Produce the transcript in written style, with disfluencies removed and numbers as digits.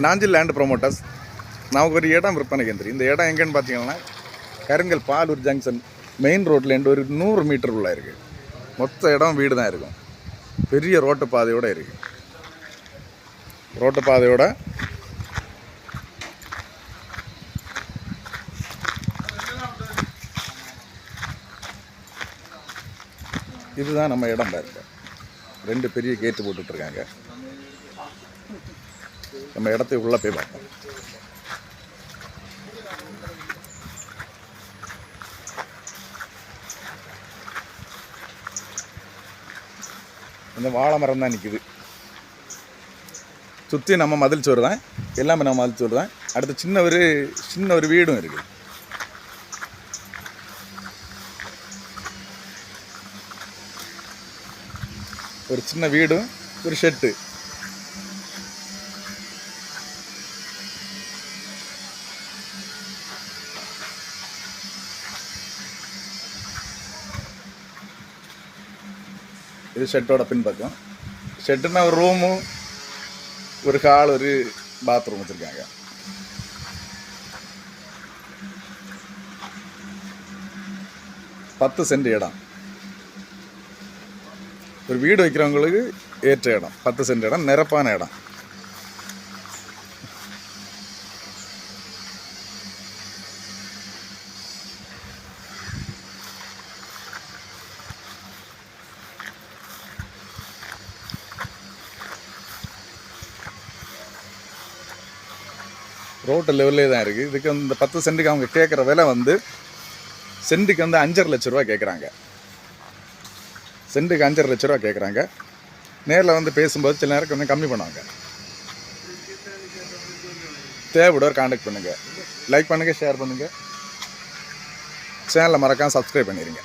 Nanjil land promoters. நமக்கு ஒரு இடம் விற்பனை கேந்திரி. இந்த இடம் எங்கேன்னு பார்த்தீங்கன்னா கருங்கல் பாலூர் ஜங்ஷன் மெயின் ரோட்லேருந்து ஒரு 100 மீட்டர் உள்ள இருக்குது. மொத்த இடம் வீடு தான் இருக்கும். பெரிய ரோட்டு பாதையோடு இருக்குது. ரோட்டு பாதையோட இதுதான் நம்ம இடம் பாருங்க. 2 பெரிய கேட்டு போட்டுட்ருக்காங்க. நம்ம இடத்துக்கு உள்ளே போய் பார்ப்போம். இந்த வாழை மரம் தான் நிற்கிது. சுற்றி நம்ம மதில் சோறு தான், எல்லாமே நம்ம மதில் சோறு தான். அடுத்து சின்ன ஒரு வீடும் இருக்குது. ஒரு சின்ன வீடும் ஒரு ஷெட்டு. இது ஷெட்டோட பின்பக்கம். ஷெட்டுன்னா ஒரு ரூமு, ஒரு ஹால், ஒரு பாத்ரூம் வச்சுருக்காங்க. பத்து சென்ட் இடம். ஒரு வீடு வைக்கிறவங்களுக்கு ஏற்ற இடம். 10 சென்ட் இடம், நிரப்பான இடம். ரோட்டு லெவல்லே தான் இருக்குது. இதுக்கு இந்த 10 சென்ட்டுக்கு அவங்க கேட்குற விலை வந்து சென்ட்டுக்கு வந்து 5.5 லட்ச ரூபா கேட்குறாங்க. சென்ட்டுக்கு 5.5 லட்ச ரூபா கேட்குறாங்க. நேரில் வந்து பேசும்போது சில நேரம் கொஞ்சம் கம்மி பண்ணுவாங்க. தேவைப்படுவார் கான்டாக்ட் பண்ணுங்கள். லைக் பண்ணுங்கள், ஷேர் பண்ணுங்கள். சேனலை மறக்காமல் சப்ஸ்கிரைப் பண்ணிடுங்க.